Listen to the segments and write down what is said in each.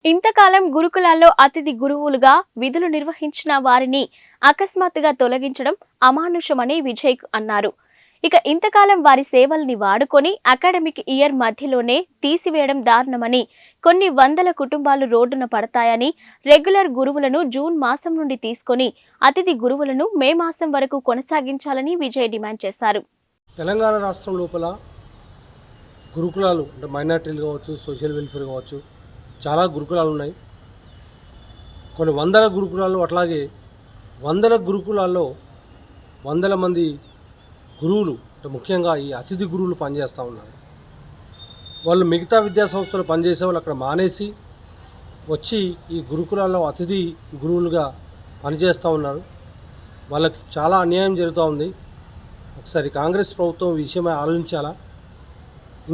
ఇంతకాలం గురుకులాల్లో అతిథి గురువులుగా విధులు నిర్వహించిన వారిని అకస్మాత్తుగా తొలగించడం అమానుషమని విజయ్ అన్నారు. ఇక ఇంతకాలం వారి సేవల్ని వాడుకొని అకాడమిక్ ఇయర్ మధ్యలోనే తీసివేయడం దారుణమని, కొన్ని వందల కుటుంబాలు రోడ్డున పడతాయని, రెగ్యులర్ గురువులను జూన్ మాసం నుండి తీసుకొని అతిథి గురువులను మే మాసం వరకు కొనసాగించాలని విజయ్ డిమాండ్ చేశారు. తెలంగాణ రాష్ట్రం లోపల గురుకులాలు అంటే మైనార్టీలు కావచ్చు, సోషల్ వెల్ఫేర్ కావచ్చు, చాలా గురుకులాలు ఉన్నాయి. కొన్ని వందల గురుకులాలు, అట్లాగే వందల గురుకులాల్లో వందల మంది గురువులు అంటే ముఖ్యంగా ఈ అతిథి గురువులు పనిచేస్తూ ఉన్నారు. వాళ్ళు మిగతా విద్యా సంస్థలు పనిచేసే వాళ్ళు అక్కడ మానేసి వచ్చి ఈ గురుకులాల్లో అతిథి గురువులుగా పనిచేస్తూ ఉన్నారు. వాళ్ళకి చాలా అన్యాయం జరుగుతూ ఉంది. ఒకసారి కాంగ్రెస్ ప్రభుత్వం ఈ విషయమై ఆలోచించాలా.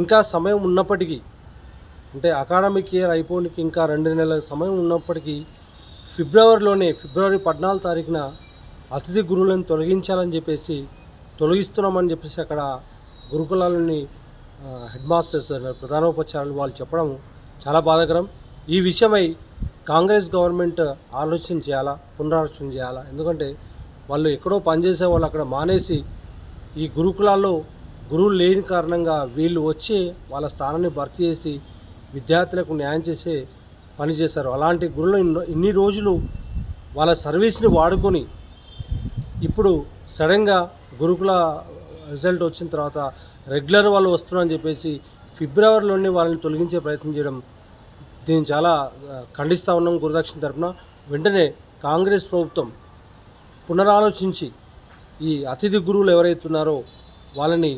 ఇంకా సమయం ఉన్నప్పటికీ, అంటే అకాడమిక్ ఇయర్ అయిపోనికి ఇంకా 2 నెలల సమయం ఉన్నప్పటికీ ఫిబ్రవరి 14 తారీఖున అతిథి గురువులను తొలగించాలని చెప్పేసి తొలగిస్తున్నామని చెప్పేసి అక్కడ గురుకులాలని హెడ్ మాస్టర్స్, ప్రధానోపచారులు వాళ్ళు చెప్పడం చాలా బాధాకరం. ఈ విషయమై కాంగ్రెస్ గవర్నమెంట్ ఆలోచన చేయాలా, పునరాలోచన చేయాలా. ఎందుకంటే వాళ్ళు ఎక్కడో పనిచేసే వాళ్ళు అక్కడ మానేసి ఈ గురుకులాల్లో గురువులు లేని కారణంగా వీళ్ళు వచ్చి వాళ్ళ స్థానాన్ని భర్తీ చేసి విద్యార్థులకు న్యాయం చేసే పని చేశారు. అలాంటి గురువులు ఇన్ని రోజులు వాళ్ళ సర్వీస్ని వాడుకొని ఇప్పుడు సడన్గా గురుకుల రిజల్ట్ వచ్చిన తర్వాత రెగ్యులర్ వాళ్ళు వస్తున్నారని చెప్పేసి ఫిబ్రవరిలోనే వాళ్ళని తొలగించే ప్రయత్నం చేయడం, దీన్ని చాలా ఖండిస్తూ ఉన్నాం గురుదక్షిణ తరఫున. వెంటనే కాంగ్రెస్ ప్రభుత్వం పునరాలోచించి ఈ అతిథి గురువులు ఎవరైతున్నారో వాళ్ళని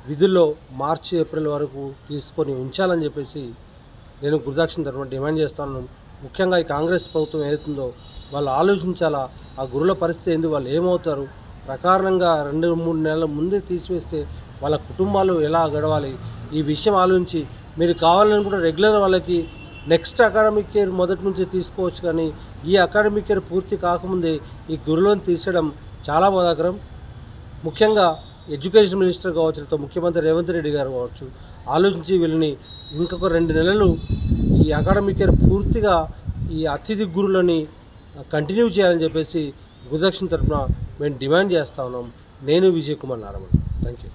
విధుల్లో మార్చి ఏప్రిల్ వరకు తీసుకొని ఉంచాలని చెప్పేసి నేను గురుదక్షిణ తరఫున డిమాండ్ చేస్తాను. ముఖ్యంగా ఈ కాంగ్రెస్ ప్రభుత్వం ఏదైతుందో వాళ్ళు ఆలోచించాలా. ఆ గురువుల పరిస్థితి ఏంది, వాళ్ళు ఏమవుతారు, ప్రకారంగా 2-3 నెలల ముందే తీసివేస్తే వాళ్ళ కుటుంబాలు ఎలా గడవాలి, ఈ విషయం ఆలోచించి మీరు కావాలని కూడా రెగ్యులర్ వాళ్ళకి నెక్స్ట్ అకాడమిక్ ఇయర్ మొదటి నుంచి తీసుకోవచ్చు. కానీ ఈ అకాడమిక్ ఇయర్ పూర్తి కాకముందే ఈ గురువులను తీసేయడం చాలా బాధాకరం. ముఖ్యంగా ఎడ్యుకేషన్ మినిస్టర్ కావచ్చు, లేకపోతే ముఖ్యమంత్రి రేవంత్ రెడ్డి గారు కావచ్చు, ఆలోచించి వీళ్ళని ఇంకొక 2 నెలలు ఈ అకాడమిక్ ఇయర్ పూర్తిగా ఈ అతిథి గురువులని కంటిన్యూ చేయాలని చెప్పేసి గురుదక్షిణ తరఫున మేము డిమాండ్ చేస్తూ ఉన్నాం. నేను విజయ్ కుమార్ నారాయణ. Thank you.